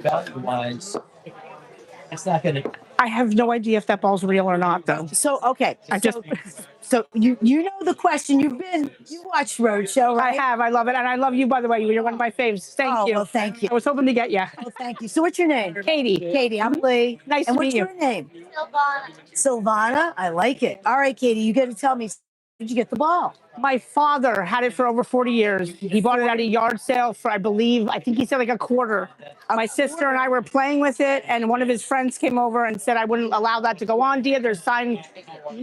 value-wise, it's not going to. I have no idea if that ball's real or not, though. So okay, I just, so you know the question. You watched Roadshow, I right? have, I love it, and I love you, by the way. You're one of my faves. Thank Oh, you. well, thank you. I was hoping to get you. Oh, thank you. So what's your name? Katie. Katie, I'm Lee. Nice and to what's meet you. your name? Silvana. I like it. All right, Katie, you got to tell me, did you get the ball? My father had it for over 40 years. He bought it at a yard sale for, I think he said like a quarter. My sister and I were playing with it, and one of his friends came over and said, I wouldn't allow that to go on, dear. There's signed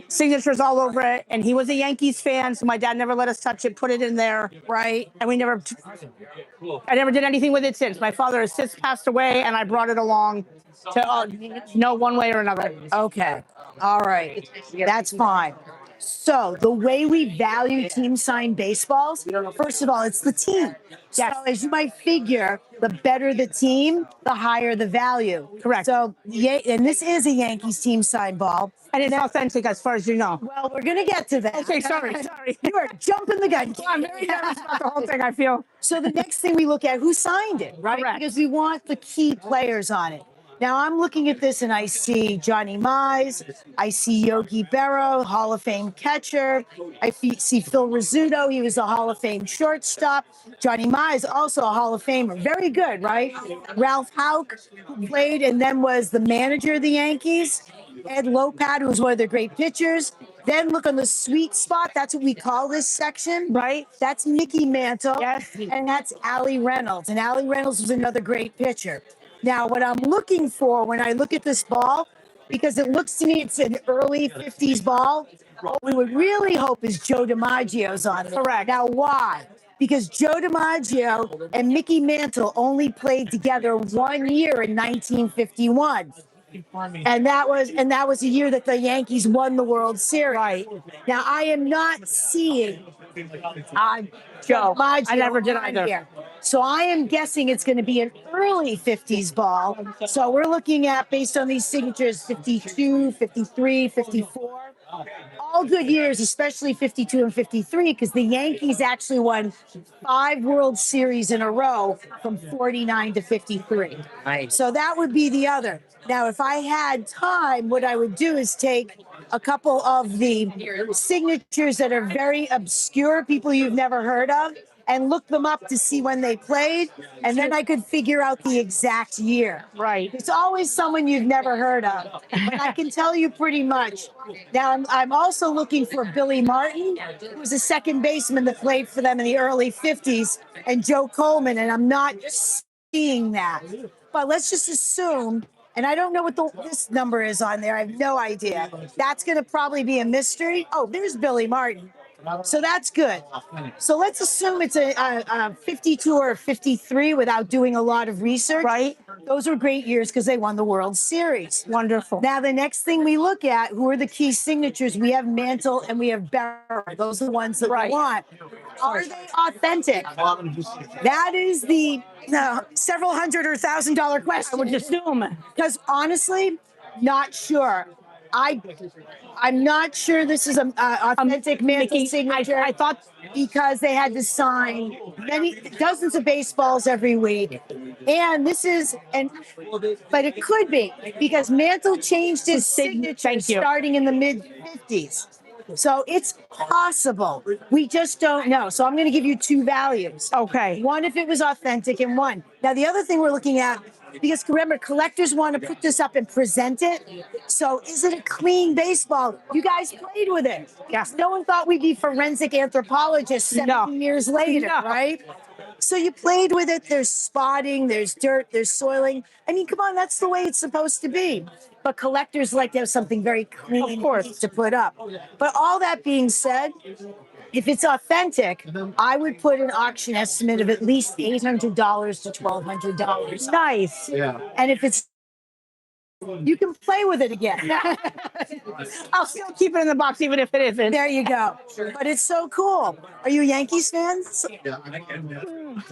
signatures all over it. And he was a Yankees fan, so my dad never let us touch it, put it in there. Right. And I never did anything with it since. My father has since passed away, and I brought it along to know one way or another. Okay. All right. That's fine. So the way we value team signed baseballs, first of all, it's the team. Yes. So as you might figure, the better the team, the higher the value. Correct. So yeah, and this is a Yankees team signed ball. And it's authentic as far as you know. Well, we're gonna get to that. Okay, sorry. You are jumping the gun. I'm very nervous about the whole thing, I feel. So the next thing we look at, who signed it, right? Correct. Because we want the key players on it. Now I'm looking at this and I see Johnny Mize, I see Yogi Berra, Hall of Fame catcher. I see Phil Rizzuto, he was a Hall of Fame shortstop. Johnny Mize, also a Hall of Famer, very good, right? Ralph Houck, who played and then was the manager of the Yankees. Ed Lopad, who was one of their great pitchers. Then look on the sweet spot. That's what we call this section. Right. That's Mickey Mantle. Yes. And that's Allie Reynolds. And Allie Reynolds was another great pitcher. Now, what I'm looking for when I look at this ball, because it looks to me it's an early 50s ball, what we would really hope is Joe DiMaggio's on it. Correct. Now, why? Because Joe DiMaggio and Mickey Mantle only played together 1 year in 1951. And that was a year that the Yankees won the World Series. Right. Now I am not seeing Joe. DiMaggio I never did on either. here. So I am guessing it's going to be an early 50s ball. So we're looking at, based on these signatures, 52, 53, 54. All good years, especially 52 and 53, because the Yankees actually won 5 World Series in a row from 49 to 53. Nice. So that would be the other. Now, if I had time, what I would do is take a couple of the signatures that are very obscure, people you've never heard of, and look them up to see when they played, and then I could figure out the exact year. Right. It's always someone you've never heard of, but I can tell you pretty much. Now, I'm also looking for Billy Martin, who was a second baseman that played for them in the early 50s, and Joe Coleman, and I'm not seeing that. But let's just assume, and I don't know what this number is on there. I have no idea. That's going to probably be a mystery. Oh, there's Billy Martin. So that's good. So let's assume it's a 52 or a 53 without doing a lot of research. Right. Those were great years because they won the World Series. Wonderful. Now, the next thing we look at, who are the key signatures? We have Mantle and we have Berra. Those are the ones that we want. Are they authentic? That is the several $100,000 or $1,000 question. I would assume. Because honestly, not sure. I'm not sure this is an authentic Mantle signature. I thought, because they had to sign dozens of baseballs every week, and this is but it could be because Mantle changed his signature starting in the mid 50s. So it's possible. We just don't know. So I'm going to give you 2 values. Okay. One if it was authentic, and one. Now the other thing we're looking at, because remember, collectors want to put this up and present it. So is it a clean baseball? You guys played with it. Yes. No one thought we'd be forensic anthropologists 17 years later, right? So you played with it. There's spotting, there's dirt, there's soiling. I mean, come on, that's the way it's supposed to be. But collectors like to have something very clean to put up. But all that being said, if it's authentic, I would put an auction estimate of at least $800 to $1,200. Nice. Yeah. And if it's, you can play with it again. I'll still keep it in the box even if it isn't. There you go. But it's so cool. Are you a Yankees fan? Yeah.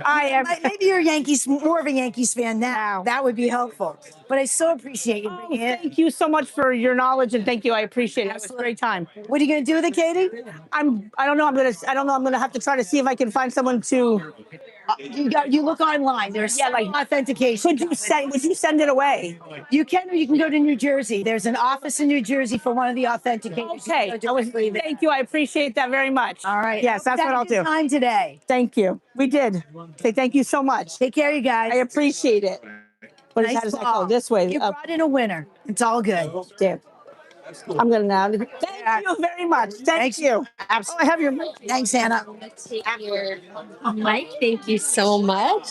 I am. Maybe you're more of a Yankees fan now. That would be helpful. But I so appreciate you bringing it. Thank you so much for your knowledge, and thank you. I appreciate it. It was a great time. What are you going to do with it, Katie? I don't know. I don't know. I'm gonna have to try to see if I can find someone to. You look online. There's authentication. Would you send it away? You can, or you can go to New Jersey. There's an office in New Jersey for one of the authentications. Okay. Thank you. I appreciate that very much. All right. Yes, that's what I'll do. Time today. Thank you. We did. Say thank you so much. Take care, you guys. I appreciate it. But how does that go? This way. You brought in a winner. It's all good. Damn. I'm gonna now. Thank you very much. Thank you. Absolutely. I have your mic. Thanks, Hannah. Take your mic. Thank you so much.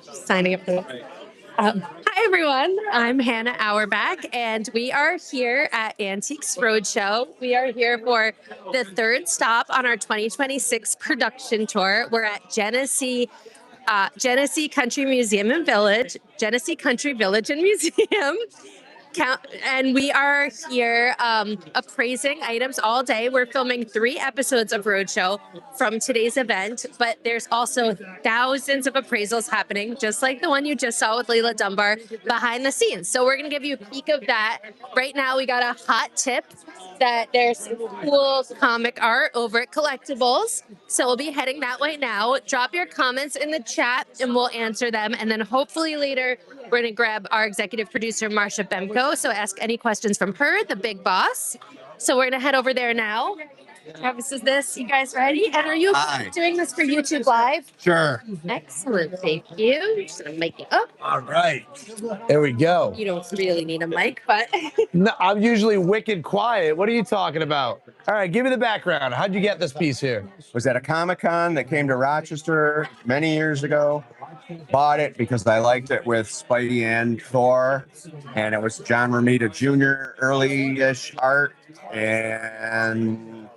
Signing up for this. Hi, everyone. I'm Hannah Auerbach, and we are here at Antiques Roadshow. We are here for the third stop on our 2026 production tour. We're at Genesee Country Museum and Village, Genesee Country Village and Museum. And we are here appraising items all day. We're filming 3 episodes of Roadshow from today's event, but there's also thousands of appraisals happening, just like the one you just saw with Leila Dunbar behind the scenes. So we're going to give you a peek of that. Right now, we got a hot tip that there's some cool comic art over at Collectibles. So we'll be heading that way now. Drop your comments in the chat and we'll answer them. And then hopefully later, we're going to grab our executive producer, Marsha Bemko. So ask any questions from her, the big boss. So we're going to head over there now. Travis, is this? You guys ready? And are you doing this for YouTube Live? Sure. Excellent. Thank you. Just going to mic you up. All right. There we go. You don't really need a mic, but... No, I'm usually wicked quiet. What are you talking about? All right, give me the background. How'd you get this piece here? Was at a Comic-Con that came to Rochester many years ago. Bought it because I liked it with Spidey and Thor. And it was John Romita Jr. early-ish art. And...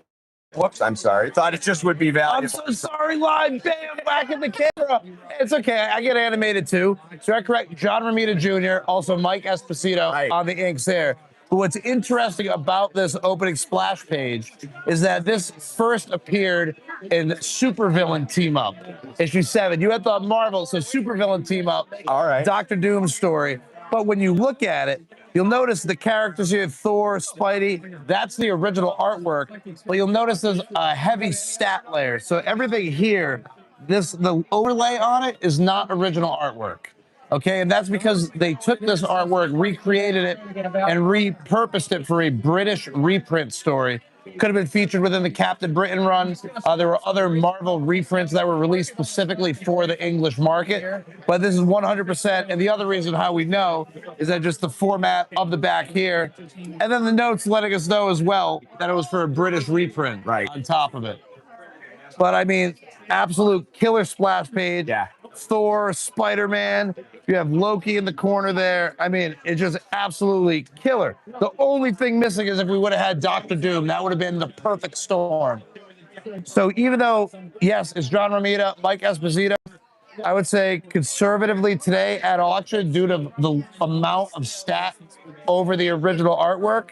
whoops, I'm sorry. Thought it just would be valuable. I'm so sorry, live. Bam, back in the camera. It's okay. I get animated too. So I correct John Romita Jr., also Mike Esposito on the inks there. But what's interesting about this opening splash page is that this first appeared in Supervillain Team Up, issue 7. You had thought Marvel, so Supervillain Team Up. All right. Dr. Doom's story. But when you look at it, you'll notice the characters here, Thor, Spidey, that's the original artwork. But you'll notice there's a heavy stat layer. So everything here, the overlay on it is not original artwork. Okay, and that's because they took this artwork, recreated it, and repurposed it for a British reprint story. Could have been featured within the Captain Britain run. There were other Marvel reprints that were released specifically for the English market, but this is 100%. And the other reason how we know is that just the format of the back here, and then the notes letting us know as well that it was for a British reprint on top of it. But I mean, absolute killer splash page. Yeah. Thor, Spider-Man. You have Loki in the corner there. I mean, it's just absolutely killer. The only thing missing is if we would have had Dr. Doom, that would have been the perfect storm. So even though, yes, it's John Romita, Mike Esposito, I would say conservatively today at auction, due to the amount of stat over the original artwork,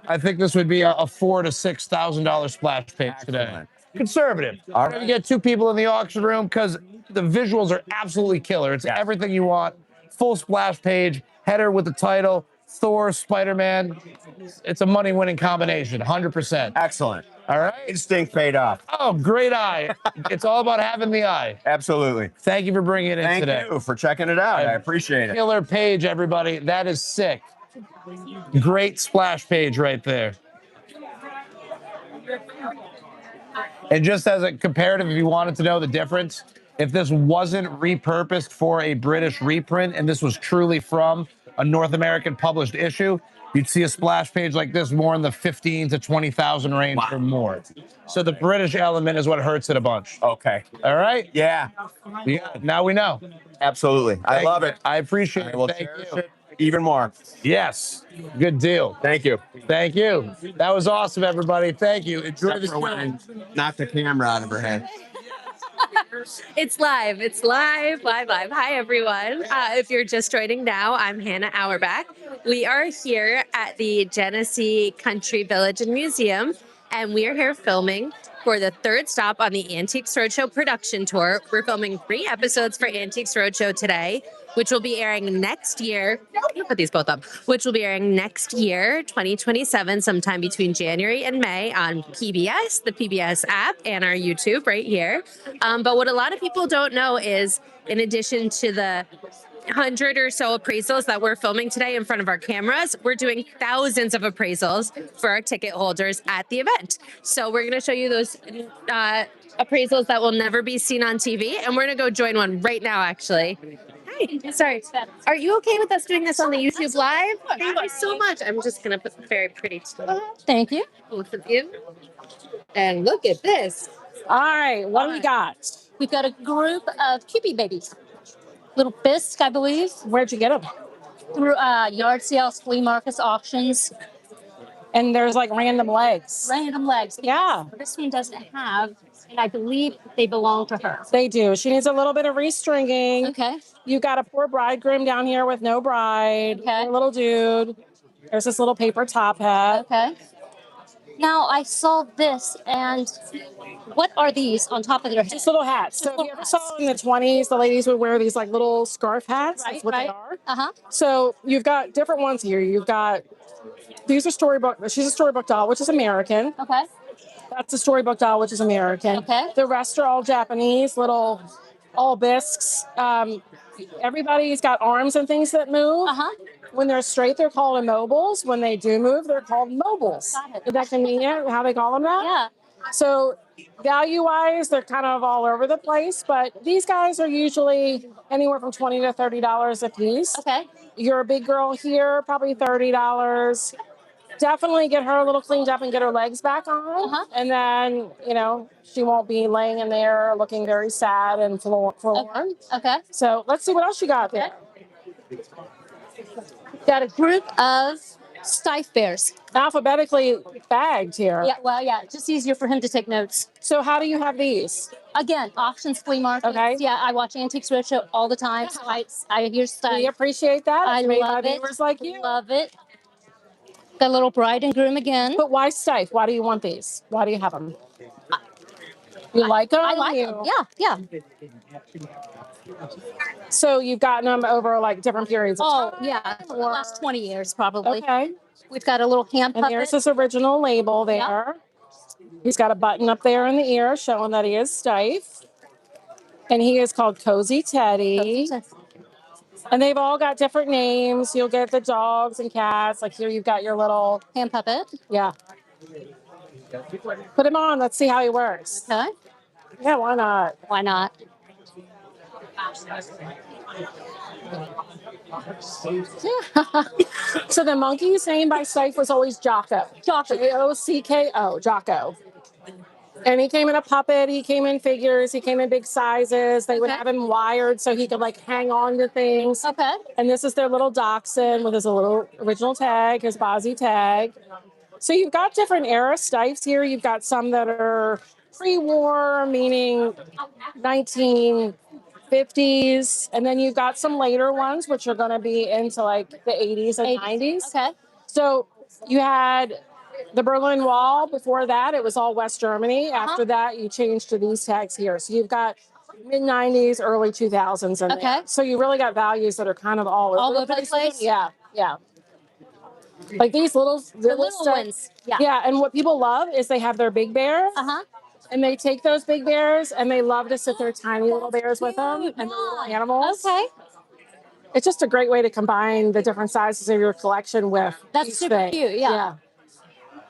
I think this would be a $4,000 to $6,000 splash page today. Conservative. All right. You get 2 people in the auction room because the visuals are absolutely killer. It's everything you want. Full splash page, header with the title, Thor, Spider-Man. It's a money-winning combination, 100%. Excellent. All right? Instinct paid off. Oh, great eye. It's all about having the eye. Absolutely. Thank you for bringing it in today. Thank you for checking it out. I appreciate it. Killer page, everybody. That is sick. Great splash page right there. And just as a comparative, if you wanted to know the difference, if this wasn't repurposed for a British reprint and this was truly from a North American published issue, you'd see a splash page like this more in the 15 to 20,000 range or more. So the British element is what hurts it a bunch. Okay. All right? Yeah. Now we know. Absolutely. I love it. I appreciate it. I will Thank cherish you. it even more. Yes. Good deal. Thank you. Thank you. That was awesome, everybody. Thank you. Enjoy the show. Knock the camera out of her head. It's live. It's live. Hi, everyone. If you're just joining now, I'm Hannah Auerbach. We are here at the Genesee Country Village and Museum, and we are here filming for the third stop on the Antiques Roadshow production tour. We're filming 3 episodes for Antiques Roadshow today, which will be airing next year. I'll put these both up. Which will be airing next year, 2027, sometime between January and May on PBS, the PBS app, and our YouTube right here. But what a lot of people don't know is, in addition to the 100 or so appraisals that we're filming today in front of our cameras, we're doing thousands of appraisals for our ticket holders at the event. So we're going to show you those appraisals that will never be seen on TV, and we're going to go join one right now, actually. Hi, sorry. Are you okay with us doing this on the YouTube Live? Thank you so much. I'm just going to put the very pretty Thank you. both of you. And look at this. All right, what do we got? We've got a group of Cupid babies. Little Bisque, I believe. Where'd you get them? Through yard sales, flea markets, auctions. And there's like random legs. Random legs. Yeah. This one doesn't have, and I believe they belong to her. They do. She needs a little bit of restringing. Okay. You got a poor bridegroom down here with no bride. Okay. A little dude. There's this little paper top hat. Okay. Now I saw this, and what are these on top of their heads? Just little hats. So if you ever saw in the 20s, the ladies would wear these like little scarf hats. That's what they are. Uh-huh. So you've got different ones here. You've got, these are storybook. She's a storybook doll, which is American. Okay. That's a storybook doll, which is American. Okay. The rest are all Japanese, little, all bisques. Everybody's got arms and things that move. Uh-huh. When they're straight, they're called immobiles. When they do move, they're called mobiles. Got it. Is that convenient, how they call them that? Yeah. So value-wise, they're kind of all over the place, but these guys are usually anywhere from $20 to $30 a piece. Okay. You're a big girl here, probably $30. Definitely get her a little cleaned up and get her legs back on. Uh-huh. And then, you know, she won't be laying in there looking very sad and forlorn. Okay. So let's see what else you got there. Got a group of Steiff bears. Alphabetically bagged here. Yeah, well, yeah, just easier for him to take notes. So how do you have these? Again, auctions, flea markets. Okay. Yeah, I watch Antiques Roadshow all the time, so I hear stuff. We appreciate that. I It's made by love it. viewers like you. Love it. Got a little bride and groom again. But why Steiff? Why do you want these? Why do you have them? You like them? I like them. Yeah, yeah. So you've gotten them over like different periods of Oh, time? yeah, for the last 20 years probably. Okay. We've got a little hand And puppet. there's this original label there. He's got a button up there in the ear showing that he is Steiff. And he is called Cozy Teddy. And they've all got different names. You'll get the dogs and cats. Like here you've got your little, Hand puppet. yeah. Put him on. Let's see how he works. Okay. Yeah, why not? Why not? So the monkey's name by Steiff was always Jocko. Jocko. Jocko, Jocko. And he came in a puppet, he came in figures, he came in big sizes. They would Okay. have him wired so he could like hang on to things. Okay. And this is their little dachshund with his little original tag, his Bozzy tag. So you've got different era Steiffs here. You've got some that are pre-war, meaning 1950s. And then you've got some later ones, which are going to be into like the 80s and 90s. Okay. So you had the Berlin Wall. Before that, it was all West Germany. After that, you changed to these tags here. So you've got mid-90s, early 2000s in Okay. there. So you really got values that are kind of all over the place? Yeah, yeah. Like these little Little stuff. ones. Yeah. Yeah, and what people love is they have their big bears, Uh-huh. and they take those big bears and they love to sit their tiny little bears with them and the little animals. Okay. It's just a great way to combine the different sizes of your collection with That's each super thing. cute, yeah.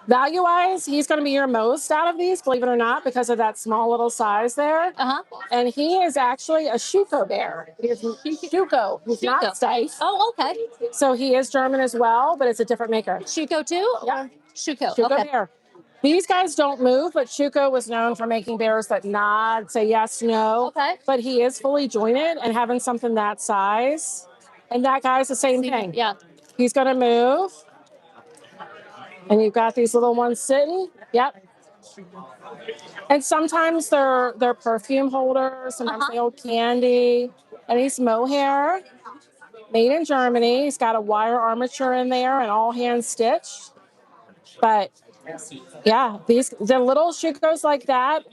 Value-wise, he's going to be your most out of these, believe it or not, because of that small little size there. Uh-huh. And he is actually a Schuko bear. He's Schuko. He's not Schuko. Steiff. Oh, okay. So he is German as well, but it's a different maker. Schuko too? Yeah. Schuko. Schuko Okay. bear. These guys don't move, but Schuko was known for making bears that nod, say yes, no. Okay. But he is fully jointed and having something that size. And that guy's the same thing. Yeah. He's going to move. And you've got these little ones sitting. Yep. And sometimes they're perfume holders. Sometimes they hold candy. And he's mohair, made in Germany. He's got a wire armature in there and all hand stitched. But Yeah, the little Shikos like that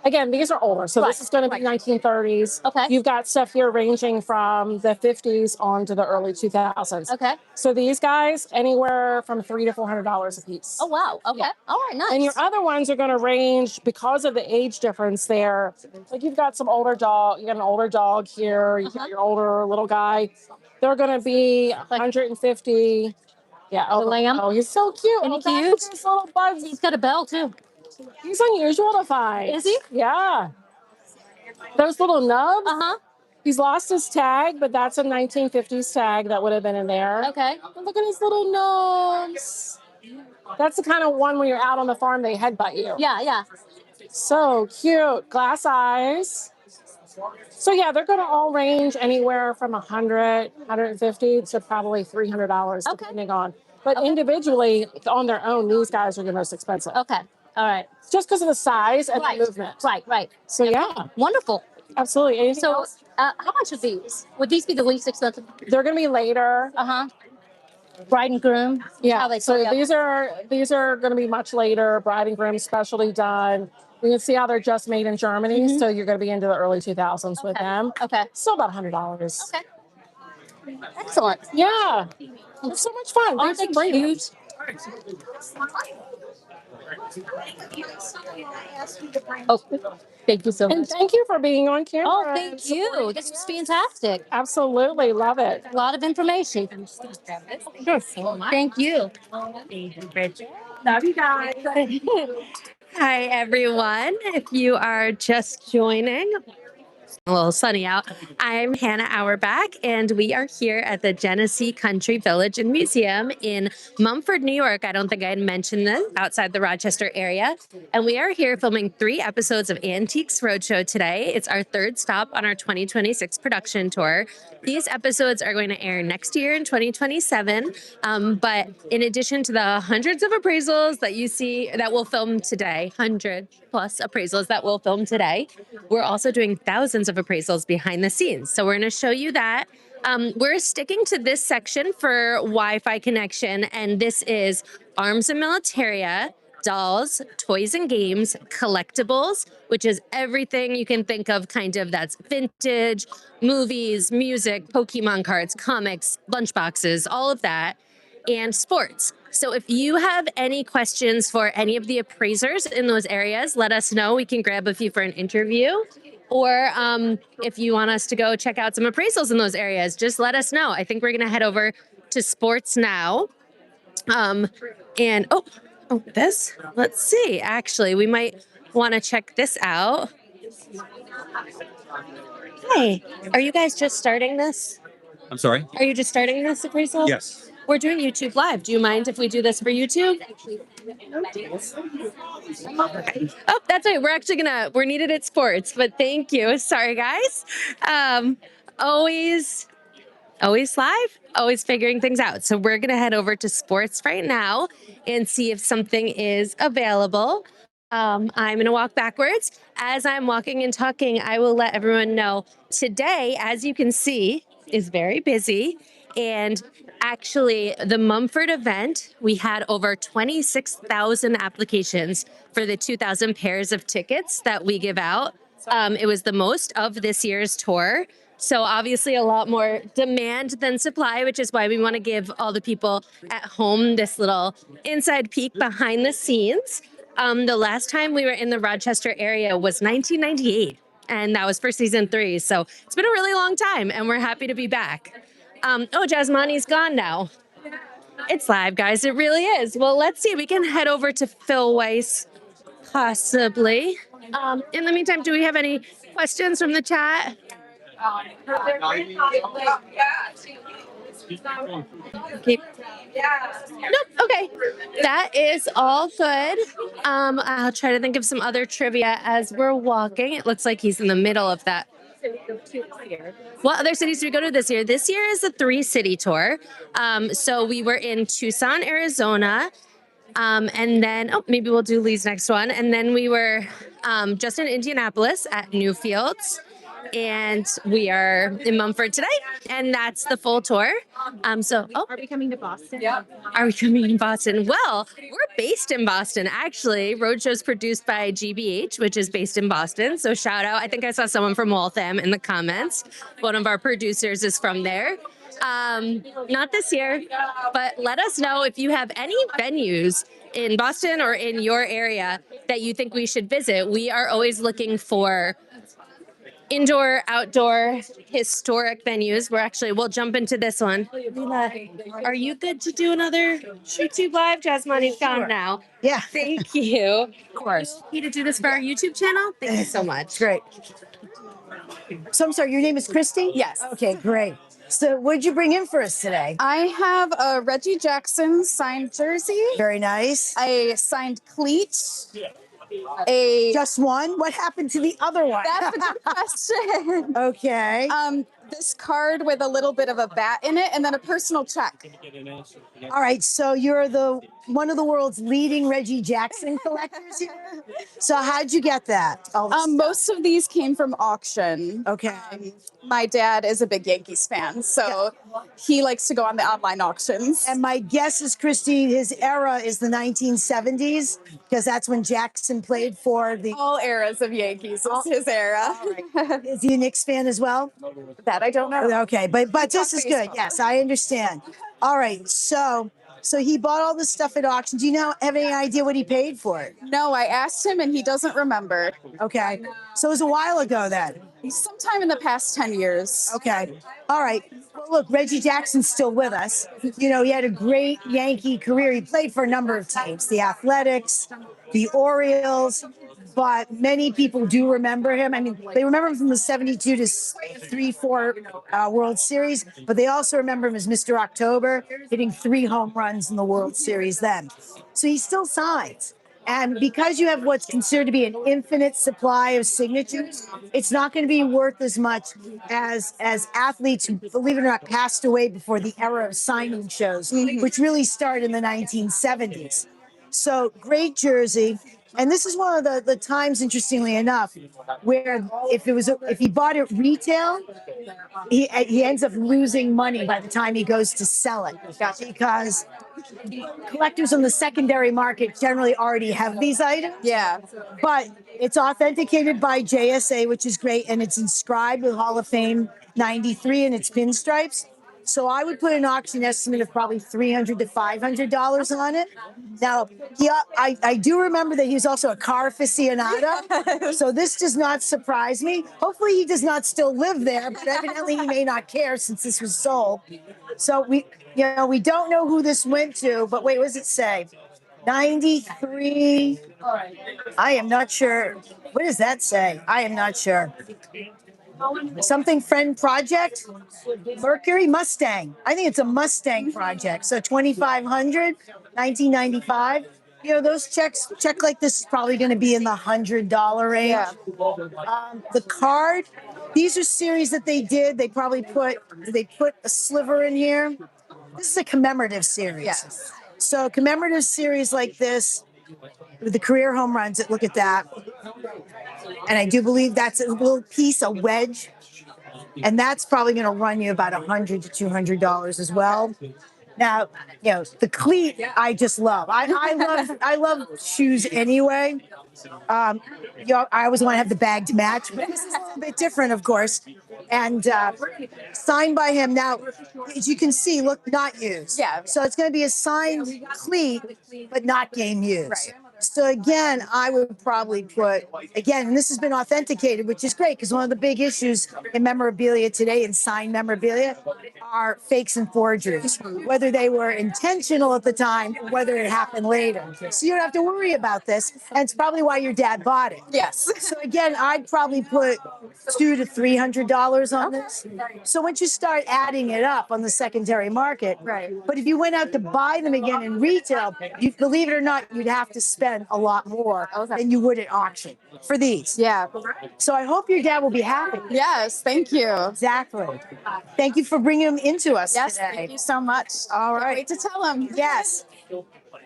again, these are older, so this is going to be 1930s. Okay. You've got stuff here ranging from the 50s on to the early 2000s. Okay. So these guys, anywhere from $300 to $400 a piece. Oh wow. Okay. Yeah. All right. Nice. And your other ones are going to range because of the age difference there. Like you've got some older dog, you got an older dog here, you got your older little guy. They're going to be 150. Yeah. The lamb? Oh, he's so cute. Isn't he That's cute? his little buds. He's got a bell too. He's unusual to find. Is he? Yeah. Those little nubs. Uh-huh. He's lost his tag, but that's a 1950s tag that would have been in there. Okay. And look at his little nose. That's the kind of one when you're out on the farm, they headbutt you. Yeah, yeah. So cute. Glass eyes. So yeah, they're going to all range anywhere from 100, 150 to probably $300, depending on. But individually, on their own, these guys are the most expensive. Okay. All right. Just because of the size and the movement. Right, right. So yeah, Wonderful. absolutely. Anything So, else? how much are these? Would these be the least expensive? They're going to be later. Uh-huh. Bride and groom? Yeah. How they So put it up. these are going to be much later. Bride and groom, specialty done. You can see how they're just made in Germany. So you're going to be into the early 2000s with them. Okay. Still about $100. Okay. Excellent. Yeah. It's so much fun. Aren't they Thanks for bringing them. cute? Oh, thank you so And much. thank you for being on camera. Oh, and thank you. supporting This was us. fantastic. Absolutely. Love it. A lot of information. Thank you. Love you guys. Hi, everyone. If you are just joining, a little sunny out. I'm Hannah Auerbach, and we are here at the Genesee Country Village and Museum in Mumford, New York. I don't think I had mentioned this, outside the Rochester area. And we are here filming 3 episodes of Antiques Roadshow today. It's our 3rd stop on our 2026 production tour. These episodes are going to air next year in 2027. But in addition to the hundreds of appraisals that you see that we'll film today, 100 plus appraisals that we'll film today, we're also doing thousands of appraisals behind the scenes. So we're going to show you that. We're sticking to this section for Wi-Fi connection, and this is arms and militaria, dolls, toys and games, collectibles, which is everything you can think of kind of that's vintage, movies, music, Pokemon cards, comics, lunchboxes, all of that, and sports. So if you have any questions for any of the appraisers in those areas, let us know. We can grab a few for an interview. Or if you want us to go check out some appraisals in those areas, just let us know. I think we're going to head over to sports now. This, let's see. Actually, we might want to check this out. Hey, are you guys just starting this? I'm sorry? Are you just starting this appraisal? Yes. We're doing YouTube Live. Do you mind if we do this for YouTube? Oh, that's right. We're needed at sports, but thank you. Sorry, guys. Always live, always figuring things out. So we're going to head over to sports right now and see if something is available. I'm going to walk backwards. As I'm walking and talking, I will let everyone know today, as you can see, is very busy. And actually, the Mumford event, we had over 26,000 applications for the 2,000 pairs of tickets that we give out. It was the most of this year's tour. So obviously a lot more demand than supply, which is why we want to give all the people at home this little inside peek behind the scenes. The last time we were in the Rochester area was 1998, and that was for season 3. So it's been a really long time, and we're happy to be back. Jasmani's gone now. It's live, guys. It really is. Well, let's see. We can head over to Phil Weiss, possibly. In the meantime, do we have any questions from the chat? Okay. Nope. Okay. That is all good. I'll try to think of some other trivia as we're walking. It looks like he's in the middle of that. What other cities did we go to this year? This year is a 3-city tour. So we were in Tucson, Arizona. And then, maybe we'll do Lee's next one. And then we were just in Indianapolis at Newfields. and we are in Mumford today, and that's the full tour. Are we coming to Boston? Yeah. Are we coming to Boston? Well, we're based in Boston, actually. Roadshow's produced by GBH, which is based in Boston. So shout out. I think I saw someone from Waltham in the comments. One of our producers is from there. Not this year, but let us know if you have any venues in Boston or in your area that you think we should visit. We are always looking for indoor, outdoor, historic venues. We'll jump into this one. Leela, are you good to do another YouTube live? Jasmine's gone now. Yeah. Thank you. Of course. You to do this for our YouTube channel? Thank you so much. Great. So I'm sorry, your name is Christy? Yes. Okay, great. So what did you bring in for us today? I have a Reggie Jackson signed jersey, Very nice. a signed cleat, Just one? What happened to the other one? that's a good question. Okay. This card with a little bit of a bat in it, and then a personal check. All right, so you're one of the world's leading Reggie Jackson collectors here. So how'd you get that? Most of these came from auction. Okay. My dad is a big Yankees fan, so he likes to go on the online auctions. And my guess is, Christy, his era is the 1970s, because that's when Jackson played for the... All eras of Yankees is his era. Right. Is he a Knicks fan as well? That I don't know. Okay, but this is good. Yes, I understand. All right, so he bought all this stuff at auction. Do you have any idea what he paid for it? No, I asked him, and he doesn't remember. Okay, so it was a while ago then. Sometime in the past 10 years. Okay. All right. Well, look, Reggie Jackson's still with us. He had a great Yankee career. He played for a number of teams, the Athletics, the Orioles, but many people do remember him. I mean, they remember him from the 72 to 3-4 World Series, but they also remember him as Mr. October, hitting 3 home runs in the World Series then. So he still signs. And because you have what's considered to be an infinite supply of signatures, it's not going to be worth as much as athletes who, believe it or not, passed away before the era of signing shows, which really started in the 1970s. So great jersey. And this is one of the times, interestingly enough, where if he bought it retail, he ends up losing money by the time he goes to sell it, because collectors on the secondary market generally already have these items. Yeah. But it's authenticated by JSA, which is great, and it's inscribed with Hall of Fame 93 and its pinstripes. So I would put an auction estimate of probably $300 to $500 on it. Now, I do remember that he was also a car aficionado, so this does not surprise me. Hopefully he does not still live there, but evidently he may not care since this was sold. So we don't know who this went to, but wait, what does it say? 93. I am not sure. What does that say? I am not sure. Something friend project? Mercury Mustang. I think it's a Mustang project. So 2,500, 1995. Those check like this is probably going to be in the $100 range. Yeah. The card, these are series that they did. They probably put a sliver in here. This is a commemorative series. Yes. So commemorative series like this with the career home runs, look at that. And I do believe that's a little piece, a wedge. And that's probably going to run you about $100 to $200 as well. Now, the cleat, I just love. I love shoes anyway. I always want to have the bag to match, but this is a little bit different, of course. And signed by him. Now, as you can see, look, not used. Yeah. So it's going to be a signed cleat, but not game used. Right. So again, I would probably put, and this has been authenticated, which is great, because one of the big issues in memorabilia today, in signed memorabilia, are fakes and forgeries, whether they were intentional at the time, or whether it happened later. So you don't have to worry about this, and it's probably why your dad bought it. Yes. So again, I'd probably put $200 to $300 on this. So once you start adding it up on the secondary market, Right. But if you went out to buy them again in retail, you believe it or not, you'd have to spend a lot more than you would at auction for these. Yeah. So I hope your dad will be happy. Yes. Thank you. Exactly. Thank you for bringing him into us Yes. today. Thank you so much. All Can't right. wait to tell him. Yes.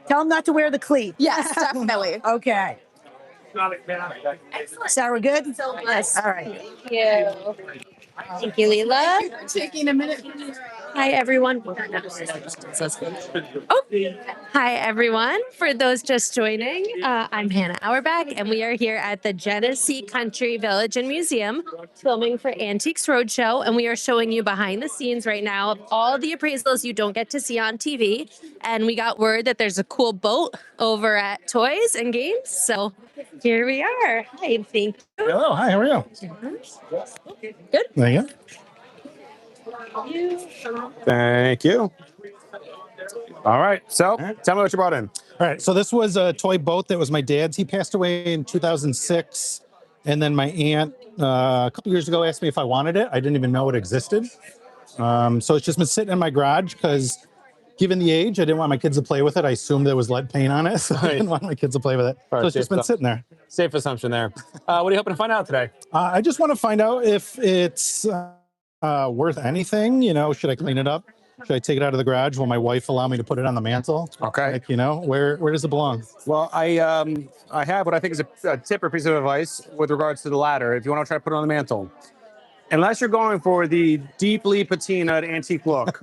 Tell him not to wear the cleat. Yes, definitely. Okay. Sarah, good? Yes. All right. Thank you. Thank you, Leela. Taking a minute. Hi, everyone. Oh, hi, everyone. For those just joining, I'm Hannah Auerbach, and we are here at the Genesee Country Village and Museum filming for Antiques Roadshow, and we are showing you behind the scenes right now of all the appraisals you don't get to see on TV. And we got word that there's a cool boat over at Toys and Games, so here we are. Hi, thank you. Hello, hi, how are you? Good. There you go. Thank you. All right. So right. tell me what you brought in. All right, so this was a toy boat that was my dad's. He passed away in 2006. And then my aunt, a couple years ago, asked me if I wanted it. I didn't even know it existed. So it's just been sitting in my garage because given the age, I didn't want my kids to play with it. I assumed there was lead paint on it, so I didn't want my kids to play with it. All right, So it's just been sitting there. Safe assumption there. What are you hoping to find out today? I just want to find out if it's worth anything. You know, should I clean it up? Should I take it out of the garage? Will my wife allow me to put it on the mantle? Okay. Like, you know, where does it belong? Well, I have what I think is a tip or piece of advice with regards to the ladder. If you want to try to put it on the mantle, unless you're going for the deeply patinaed antique look,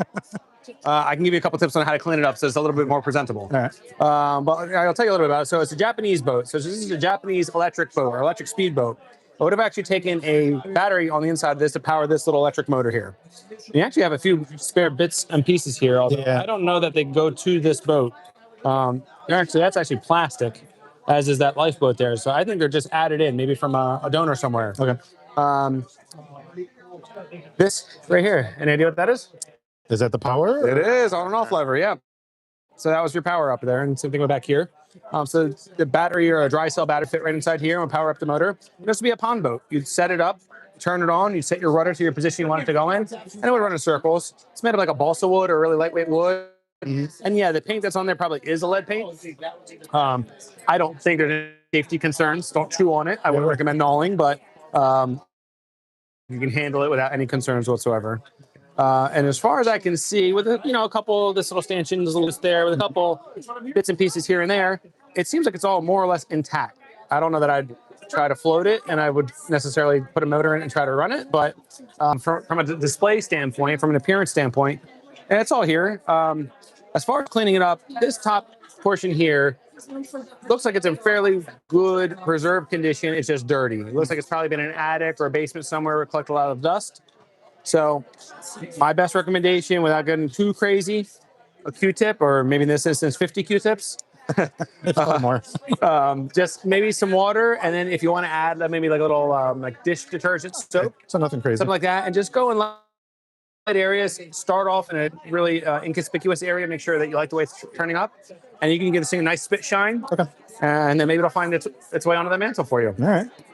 I can give you a couple tips on how to clean it up so it's a little bit more presentable. All right. But I'll tell you a little bit about it. So it's a Japanese boat. So this is a Japanese electric boat or electric speedboat. I would have actually taken a battery on the inside of this to power this little electric motor here. And you actually have a few spare bits and pieces here. Although I don't know that they go to this boat. That's actually plastic, as is that lifeboat there. So I think they're just added in, maybe from a donor somewhere. Okay. This right here, any idea what that is? Is that the power? It is on and off lever, yeah. So that was your power up there, and same thing back here. So the battery or a dry cell battery fit right inside here and power up the motor. This would be a pond boat. You'd set it up, turn it on, you'd set your rudder to your position you want it to go in, and it would run in circles. It's made of like a balsa wood or really lightweight wood. And yeah, the paint that's on there probably is a lead paint. I don't think there's any safety concerns. Don't chew on it. I wouldn't recommend gnawing, but you can handle it without any concerns whatsoever. And as far as I can see, with a couple of this little stanchions loose there, with a couple bits and pieces here and there, it seems like it's all more or less intact. I don't know that I'd try to float it, and I would necessarily put a motor in it and try to run it. But from a display standpoint, from an appearance standpoint, and it's all here. As far as cleaning it up, this top portion here looks like it's in fairly good preserved condition. It's just dirty. It looks like it's probably been in an attic or a basement somewhere where it collected a lot of dust. So my best recommendation, without getting too crazy, a Q-tip, or maybe in this instance 50 Q-tips. It's a lot more. Just maybe some water, and then if you want to add maybe like a little like dish detergent soap, so nothing crazy, something like that, and just go in light areas. Start off in a really inconspicuous area. Make sure that you like the way it's turning up, and you can give this thing a nice spit shine. Okay. And then maybe it'll find its way onto the mantle for you.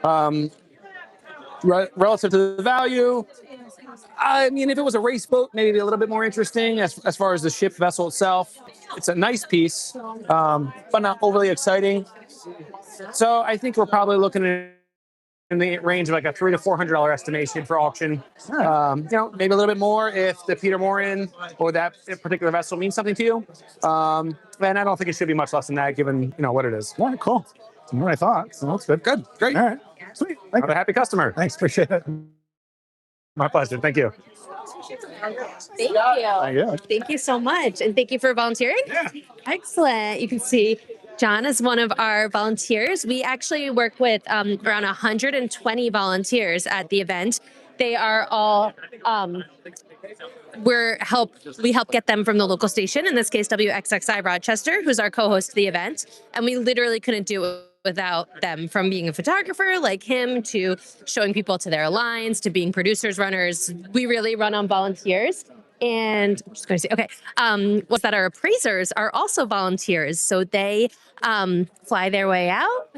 All right. Relative to the value, I mean, if it was a race boat, maybe a little bit more interesting as far as the ship vessel itself. It's a nice piece, but not overly exciting. So I think we're probably looking at in the range of like a $300 to $400 estimation for auction. Maybe a little bit more if the Peter Morin or that particular vessel means something to you. And I don't think it should be much less than that, given what it is. All right, cool. That's what I thought. So that's good. Good, great. All right, sweet. I'm a happy customer. Thanks, appreciate it. My pleasure. Thank you. Thank you. Thank you so much. And thank you for volunteering. Yeah. Excellent. You can see John is one of our volunteers. We actually work with around 120 volunteers at the event. They are all, we help get them from the local station, in this case, WXXI Rochester, who's our co-host of the event. And we literally couldn't do it without them, from being a photographer like him to showing people to their lines to being producers, runners. We really run on volunteers. And I'm just going to say, okay, was that our appraisers are also volunteers. So they fly their way out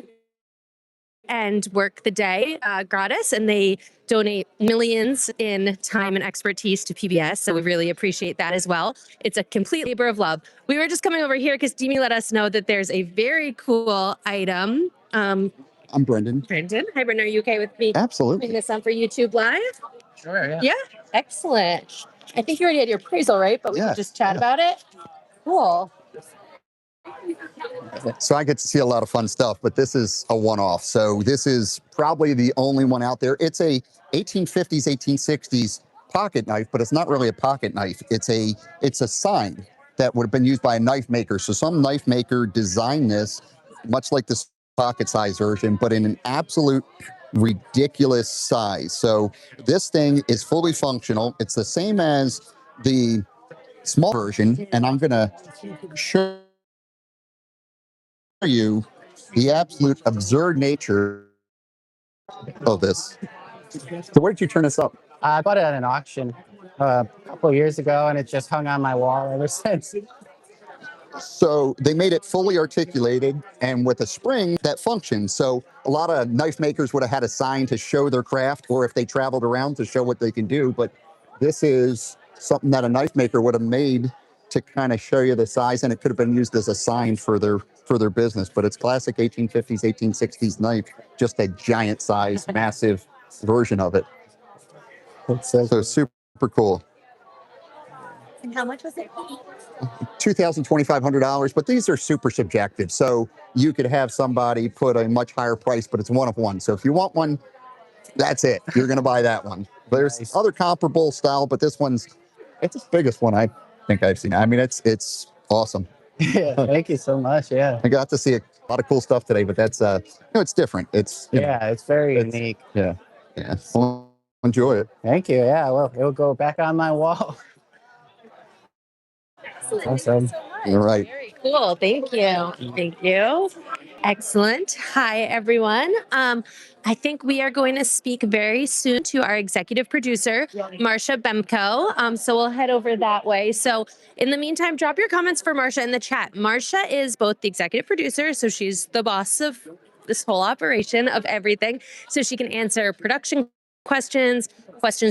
and work the day gratis, and they donate millions in time and expertise to PBS. So we really appreciate that as well. It's a complete labor of love. We were just coming over here because Demi let us know that there's a very cool item. I'm Brendan. Brendan. Hi, Brendan. Are you okay with me Absolutely. putting this on for YouTube Live? Sure, yeah. Yeah? Excellent. I think you already had your appraisal, right? But we could just chat about it. Cool. So I get to see a lot of fun stuff, but this is a one-off. So this is probably the only one out there. It's a 1850s, 1860s pocket knife, but it's not really a pocket knife. It's a sign that would have been used by a knife maker. So some knife maker designed this, much like this pocket size version, but in an absolute ridiculous size. So this thing is fully functional. It's the same as the small version, and I'm gonna show you the absolute absurd nature of this. So where did you turn this up? I bought it at an auction a couple of years ago, and it just hung on my wall ever since. So they made it fully articulated and with a spring that functions. So a lot of knife makers would have had a sign to show their craft, or if they traveled around to show what they can do. But this is something that a knife maker would have made to kind of show you the size, and it could have been used as a sign for their business. But it's classic 1850s, 1860s knife, just a giant size, massive version of it. So super cool. And how much was it? $2,000, $2,500, but these are super subjective. So you could have somebody put a much higher price, but it's one of one. So if you want one, that's it. You're going to buy that one. There's other comparable style, but this it's the biggest one I think I've seen. I mean, it's awesome. Yeah, thank you so much. Yeah. I got to see a lot of cool stuff today, but that's it's different. It's it's very unique. Yeah. Well, enjoy it. Thank you. Yeah, well, it'll go back on my wall. Awesome. All right. Very cool. Thank you. Thank you. Excellent. Hi, everyone. I think we are going to speak very soon to our executive producer, Marcia Bemko. So we'll head over that way. So in the meantime, drop your comments for Marcia in the chat. Marcia is both the executive producer, so she's the boss of this whole operation of everything. So she can answer production questions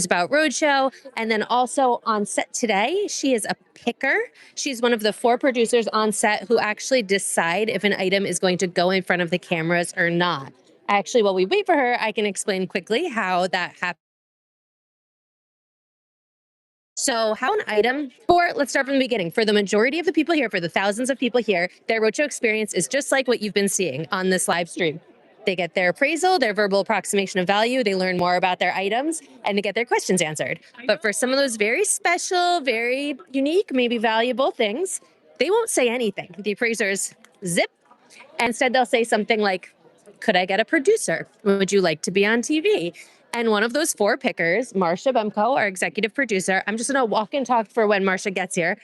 about Roadshow, and then also on set today, she is a picker. She's one of the 4 producers on set who actually decide if an item is going to go in front of the cameras or not. Actually, while we wait for her, I can explain quickly how that happens. So how an item, let's start from the beginning. For the majority of the people here, for the thousands of people here, their Roadshow experience is just like what you've been seeing on this live stream. They get their appraisal, their verbal approximation of value, they learn more about their items, and they get their questions answered. But for some of those very special, very unique, maybe valuable things, they won't say anything. The appraisers zip, and instead they'll say something like, could I get a producer? Would you like to be on TV? And one of those 4 pickers, Marcia Bemko, our executive producer, I'm just gonna walk and talk for when Marcia gets here.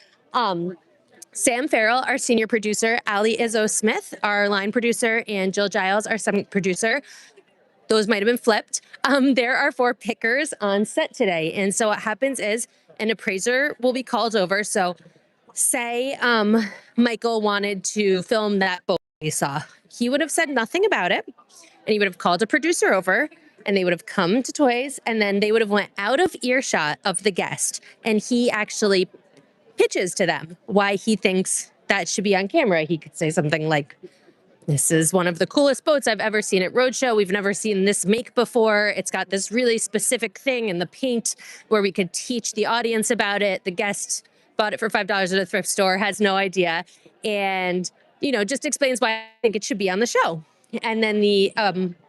Sam Farrell, our senior producer, Ali Izzo-Smith, our line producer, and Jill Giles, our second producer. Those might have been flipped. There are 4 pickers on set today. And so what happens is an appraiser will be called over. So say Michael wanted to film that boat we saw. He would have said nothing about it, and he would have called a producer over, and they would have come to Toys, and then they would have went out of earshot of the guest, and he actually pitches to them why he thinks that should be on camera. He could say something like, this is one of the coolest boats I've ever seen at Roadshow. We've never seen this make before. It's got this really specific thing in the paint where we could teach the audience about it. The guest bought it for $5 at a thrift store, has no idea. And, just explains why I think it should be on the show. And then the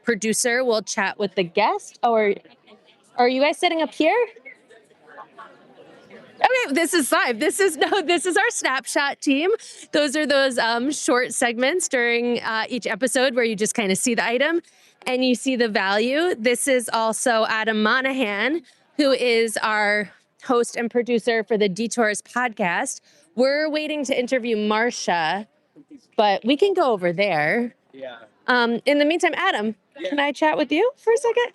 producer will chat with the guest. Or are you guys sitting up here? Okay, this is live. This is our snapshot team. Those are those short segments during each episode where you just kind of see the item and you see the value. This is also Adam Monahan, who is our host and producer for the Detours podcast. We're waiting to interview Marcia, but we can go over there. Yeah. In the meantime, Adam, can I chat with you for a second?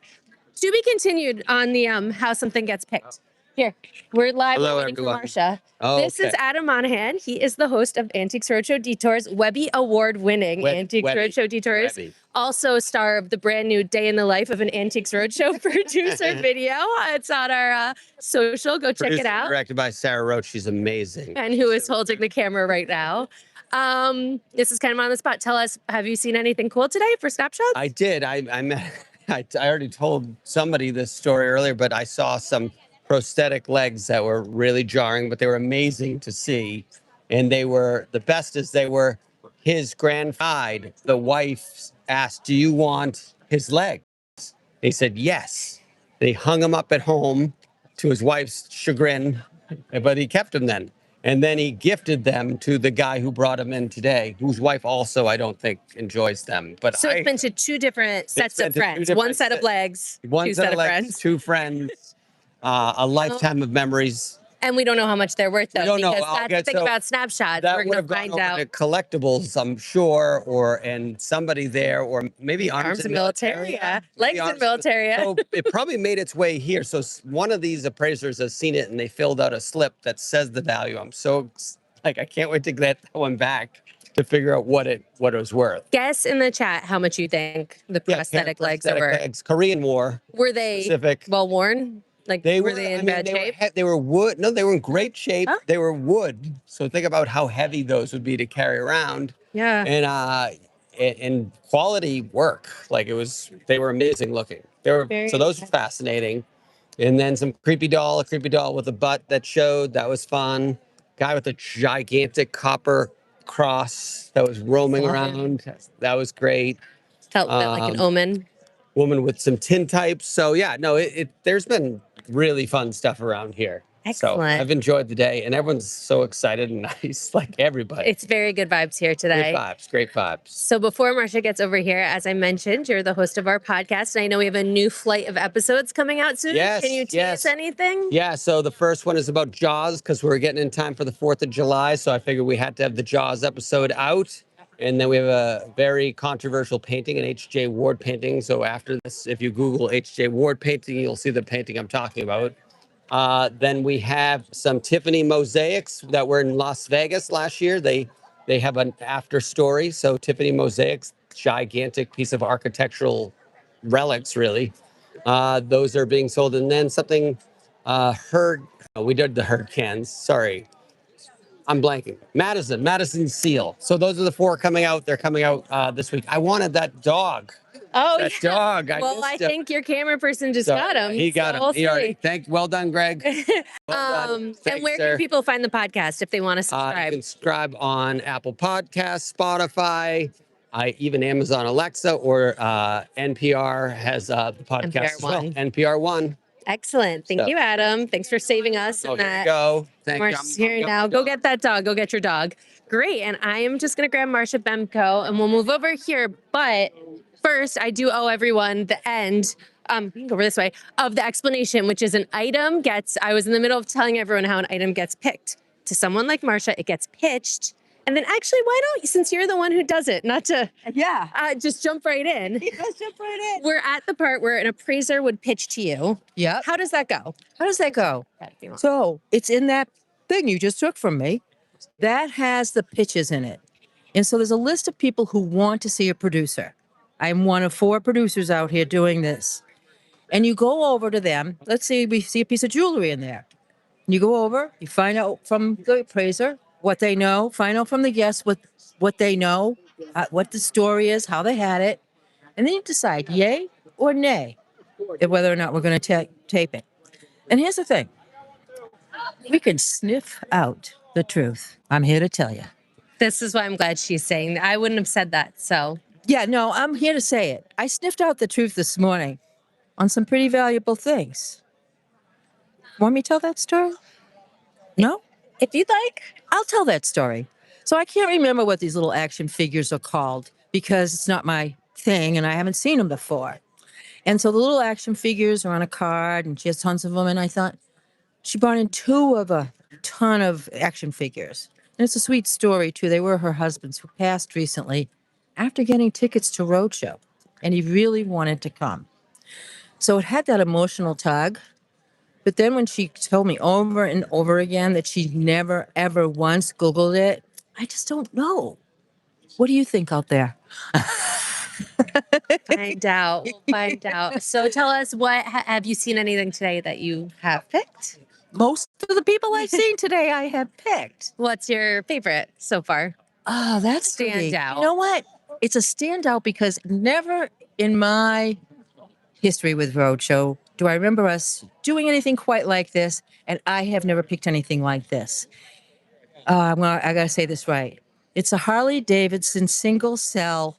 To be continued on the how something gets picked. Here, we're live. Hello, waiting everyone. for Marcia. Oh, this is Adam Monahan. He is the host of Antiques Roadshow Detours, Webby Award-winning Antiques Roadshow Detours. Webby. Also star of the brand new Day in the Life of an Antiques Roadshow producer video. It's on our social. Go check it out. Directed by Sarah Roach. She's amazing. And who is holding the camera right now. This is kind of on the spot. Tell us, have you seen anything cool today for snapshots? I did. I already told somebody this story earlier, but I saw some prosthetic legs that were really jarring, but they were amazing to see. And they were, the best is they were his grandfather, the wife asked, "Do you want his leg?" He said yes. They hung him up at home to his wife's chagrin, but he kept him then. And then he gifted them to the guy who brought him in today, whose wife also, I don't think, enjoys them. But So it's been to two different sets been of to two friends. different One set of legs, one two set set of of legs, friends. two friends, a lifetime of memories. And we don't know how much they're worth, though, don't know. because I'll that's the get- thing so about snapshots. That We're would going have to gone find over out. to collectibles, I'm sure, and somebody there, or maybe arms and military. Legs and military. So it probably made its way here. So one of these appraisers has seen it, and they filled out a slip that says the value. I'm so I can't wait to get that one back to figure out what it was worth. Guess in the chat how much you think the prosthetic legs are worth. Legs, Korean War. Were they specific. well worn? Like, were they in bad shape? They were wood. No, they were in great shape. They were wood. So think about how heavy those would be to carry around. Yeah. And quality work. Like they were amazing looking. So those were fascinating. And then some a creepy doll with a butt that showed. That was fun. Guy with a gigantic copper cross that was roaming around. That was great. Felt like an omen. Woman with some tintypes. So yeah, no, there's been really fun stuff around here. So Excellent. I've enjoyed the day, and everyone's so excited and nice, like everybody. It's very good vibes here today. Great vibes. So before Marcia gets over here, as I mentioned, you're the host of our podcast, and I know we have a new flight of episodes coming out soon. Yes, Can you tease anything? Yeah, so the first one is about Jaws, because we're getting in time for the 4th of July, so I figured we had to have the Jaws episode out. And then we have a very controversial painting, an H.J. Ward painting. So after this, if you Google H.J. Ward painting, you'll see the painting I'm talking about. Then we have some Tiffany mosaics that were in Las Vegas last year. They have an after story. So Tiffany mosaics, gigantic piece of architectural relics, really. Those are being sold. And then something we did the herd cans. Sorry. I'm blanking. Madison Seal. So those are the 4 coming out. They're coming out this week. I wanted that dog. Oh, that dog. I think your camera person just got him. He got him. We'll He already. see. Well done, Greg. And where can people find the podcast if they want to subscribe? You can subscribe on Apple Podcasts, Spotify, even Amazon Alexa, or NPR has the podcast NPR as well. One. NPR One. Excellent. Thank you, Adam. Thanks for saving us. Oh, here you go. Thank you. Marcia's here now. Go get that dog. Go get your dog. Great. And I am just going to grab Marcia Bemko and we'll move over here. But first, I do owe everyone the end, you can go over this way, of the explanation, which is I was in the middle of telling everyone how an item gets picked. To someone like Marcia, it gets pitched. And then actually, why don't you, since you're the one who does it, not to just jump right in. Let's jump right in. We're at the part where an appraiser would pitch to you. Yeah. How does that go? How does that go? So it's in that thing you just took from me. That has the pitches in it. And so there's a list of people who want to see a producer. I'm one of 4 producers out here doing this. And you go over to them. Let's say we see a piece of jewelry in there. You go over, you find out from the appraiser what they know, find out from the guests what they know, what the story is, how they had it. And then you decide yay or nay, whether or not we're going to tape it. And here's the thing. We can sniff out the truth. I'm here to tell you. This is why I'm glad she's saying that. I wouldn't have said that, so. Yeah, no, I'm here to say it. I sniffed out the truth this morning on some pretty valuable things. Want me to tell that story? No? If you'd like. I'll tell that story. So I can't remember what these little action figures are called because it's not my thing and I haven't seen them before. And so the little action figures are on a card and she has tons of them. And I thought she brought in 2 of a ton of action figures. And it's a sweet story, too. They were her husband's who passed recently after getting tickets to Roadshow. And he really wanted to come. So it had that emotional tug. But then when she told me over and over again that she never, ever once Googled it, I just don't know. What do you think out there? Find out. Find out. So tell us, have you seen anything today that you have picked? Most of the people I've seen today, I have picked. What's your favorite so far? Oh, that's Stand out. You know what? It's a standout because never in my history with Roadshow do I remember us doing anything quite like this, and I have never picked anything like this. I got to say this right. It's a Harley Davidson single cell,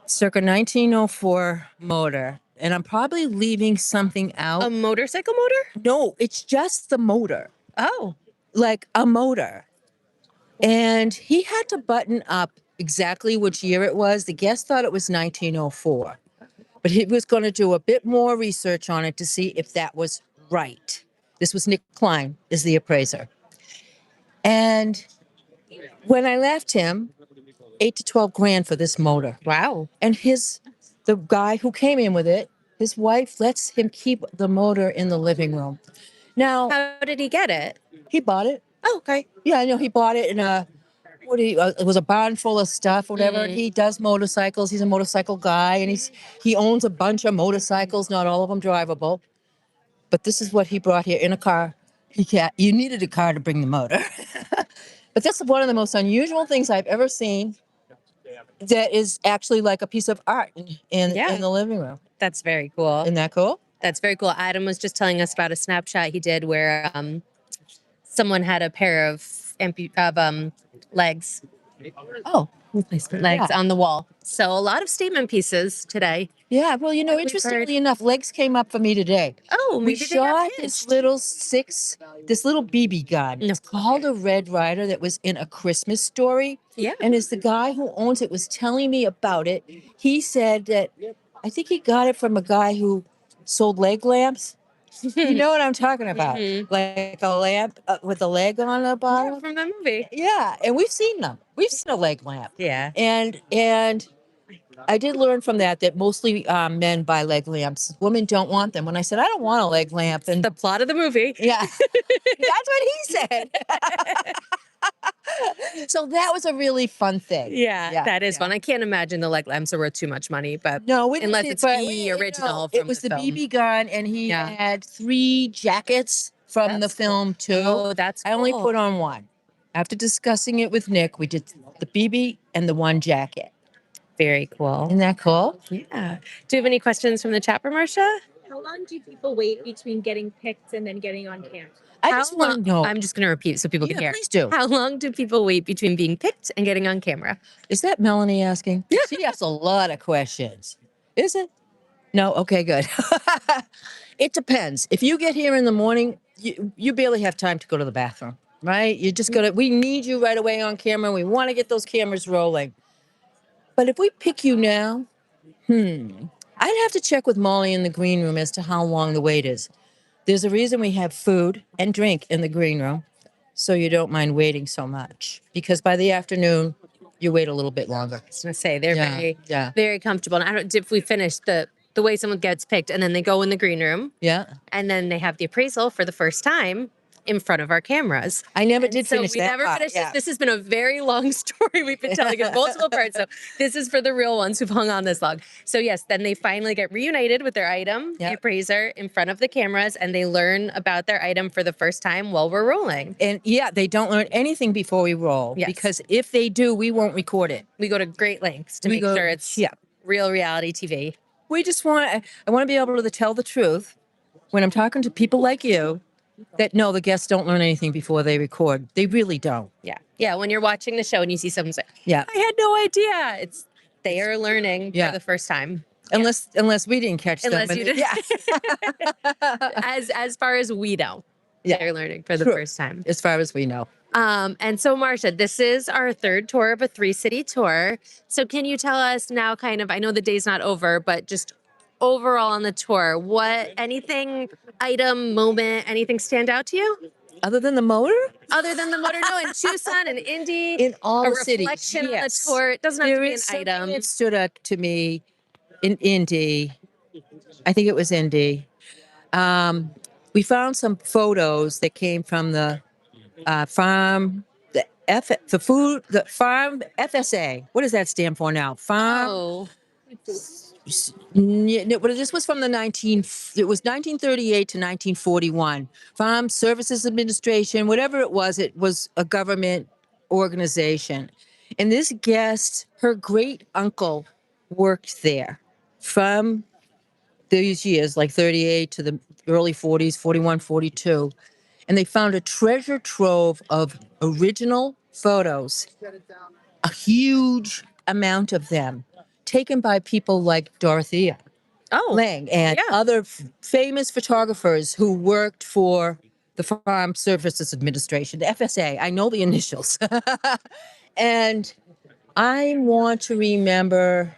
circa 1904 motor. And I'm probably leaving something out. A motorcycle motor? No, it's just the motor, Oh, like a motor. And he had to button up exactly which year it was. The guest thought it was 1904, but he was going to do a bit more research on it to see if that was right. This was Nick Klein, is the appraiser. And when I left him, 8 to 12 grand for this motor. wow. And the guy who came in with it, his wife lets him keep the motor in the living room. Now, How did he get it? he bought it. Oh, okay. Yeah, I know he bought it in it was a barn full of stuff, whatever. He does motorcycles. He's a motorcycle guy, and he owns a bunch of motorcycles, not all of them drivable. But this is what he brought here in a car. You needed a car to bring the motor. But that's one of the most unusual things I've ever seen that is actually like a piece of art in the living room. That's very cool. Isn't that cool? That's very cool. Adam was just telling us about a snapshot he did where someone had a pair of legs. Oh, legs on the wall. So a lot of statement pieces today. Yeah, well, we've interestingly enough, legs came up for me today. Oh, We maybe they got shot this little BB gun. It's called a Red Ryder that was in A Christmas Story. Yeah. And as the guy who owns it was telling me about it, he said that I think he got it from a guy who sold leg lamps. You know what I'm talking about? Like a lamp with a leg on the bottom. Yeah, from the movie. Yeah, and we've seen them. We've seen a leg lamp. Yeah. And I did learn from that mostly men buy leg lamps. Women don't want them. When I said I don't want a leg lamp, and the plot of the movie. Yeah, that's what he said. So that was a really fun thing. Yeah, that is fun. I can't imagine the leg lamps are worth too much money, but no, unless it's the original. From it was the film. BB gun, and he had 3 jackets from the film too. Oh, that's cool. I only put on one. After discussing it with Nick, we did the BB and the one jacket. Very cool. Isn't that cool? Yeah. Do you have any questions from the chat for Marcia? How long do people wait between getting picked and then getting on camera? I just want to know. I'm just going to repeat so people can hear. Please do. How long do people wait between being picked and getting on camera? Is that Melanie asking? Yeah. She asks a lot of questions. Is it? No? Okay, good. It depends. If you get here in the morning, you barely have time to go to the bathroom, right? You just we need you right away on camera. We want to get those cameras rolling. But if we pick you now, I'd have to check with Molly in the green room as to how long the wait is. There's a reason we have food and drink in the green room, so you don't mind waiting so much. Because by the afternoon, you wait a little bit longer. I was going to say, they're very comfortable. And I don't, if we finish the way someone gets picked and then they go in the green room. Yeah. And then they have the appraisal for the first time in front of our cameras. I never did finish that. We never part. finished this. This has been a very long story we've been telling in multiple parts. So this is for the real ones who've hung on this long. So yes, then they finally get reunited with their item, the appraiser, in front of the cameras, and they learn about their item for the first time while we're rolling. And yeah, they don't learn anything before we roll. Yes. Because if they do, we won't record it. We go to great lengths to make sure it's real reality TV. We just I want to be able to tell the truth when I'm talking to people like you. That no, the guests don't learn anything before they record. They really don't. Yeah. Yeah. When you're watching the show and you see someone say, yeah, I had no idea. They are learning for the first time. Unless we didn't catch them. Unless you did. Yeah. as far as we know. Yeah. They're learning for the first time. As far as we know. And so Marcia, this is our third tour of a 3-city tour. So can you tell us now kind of, I know the day's not over, but just overall on the tour, anything, item, moment, anything stand out to you? Other than the motor? Other than the motor, no, in Tucson and Indy. In all the cities. A reflection on the tour. It doesn't have to be an item. It stood out to me in Indy. I think it was Indy. We found some photos that came from the farm, the farm FSA. What does that stand for now? Farm. Oh. This was from it was 1938 to 1941. Farm Services Administration, whatever it was a government organization. And this guest, her great uncle worked there from these years, like 38 to the early 40s, 41, 42. And they found a treasure trove of original photos, a huge amount of them taken by people like Dorothea Lang and other famous photographers who worked for the Farm Services Administration, the FSA. I know the initials. And I want to remember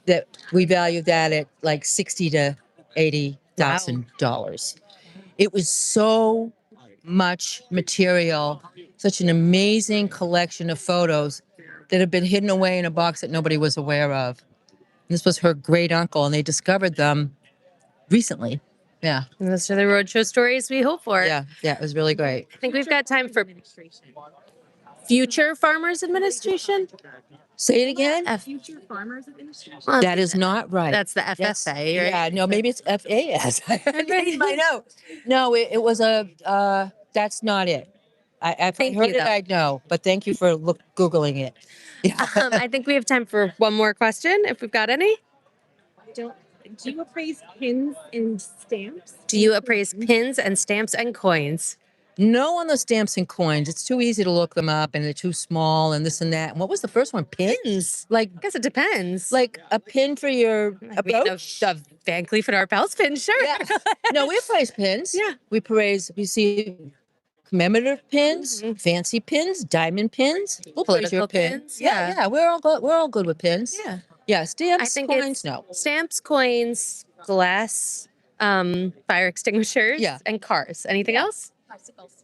that we value that at like $60,000 to $80,000. It was so much material, such an amazing collection of photos that have been hidden away in a box that nobody was aware of. And this was her great uncle, and they discovered them recently. Yeah. And those are the roadshow stories we hope for. Yeah, it was really great. I think we've got time for future Farmers Administration. Say it again. Future Farmers Administration. That is not right. That's the FSA, right? Yeah, no, maybe it's FAS. I know. No, it was a. That's not it. If I heard it, I'd know. But thank you for Googling it. Yeah. I think we have time for one more question, if we've got any. Do you appraise pins and stamps? Do you appraise pins and stamps and coins? No, on the stamps and coins. It's too easy to look them up, and they're too small, and this and that. And what was the first one? Pins? Like, I guess it depends. Like a pin for your approach? A Van Cleef and Arpels pin, sure. Yeah. No, we appraise pins. Yeah. We see commemorative pins, fancy pins, diamond pins. We'll praise your pins. Yeah. We're all good with pins. Yeah. Yeah. Stamps, coins, no. Stamps, coins, glass, fire extinguishers, and cars. Anything else?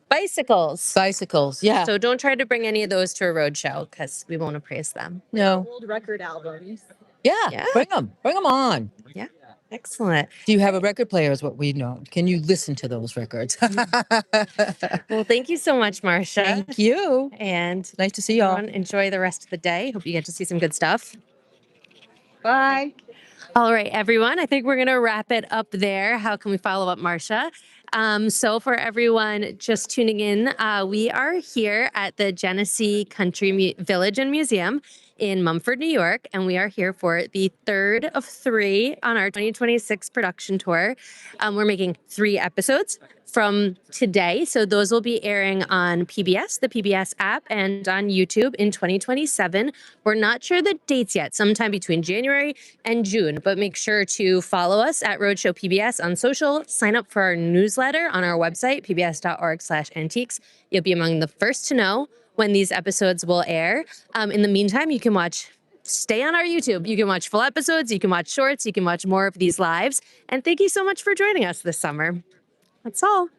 Bicycles. Yeah. So don't try to bring any of those to a road show because we won't appraise them. No. Old record albums. Yeah. Bring them on. Yeah. Excellent. Do you have a record player is what we know. Can you listen to those records? Well, thank you so much, Marcia. Thank you. And nice to see y'all. Enjoy the rest of the day. Hope you get to see some good stuff. Bye. All right, everyone. I think we're going to wrap it up there. How can we follow up, Marcia? So for everyone just tuning in, we are here at the Genesee Country Village and Museum in Mumford, New York, and we are here for the third of 3 on our 2026 production tour. We're making 3 episodes from today, so those will be airing on PBS, the PBS app, and on YouTube in 2027. We're not sure the dates yet, sometime between January and June, but make sure to follow us at Roadshow PBS on social, sign up for our newsletter on our website, pbs.org/antiques. You'll be among the first to know when these episodes will air. In the meantime, you can stay on our YouTube. You can watch full episodes, you can watch shorts, you can watch more of these lives. And thank you so much for joining us this summer. That's all.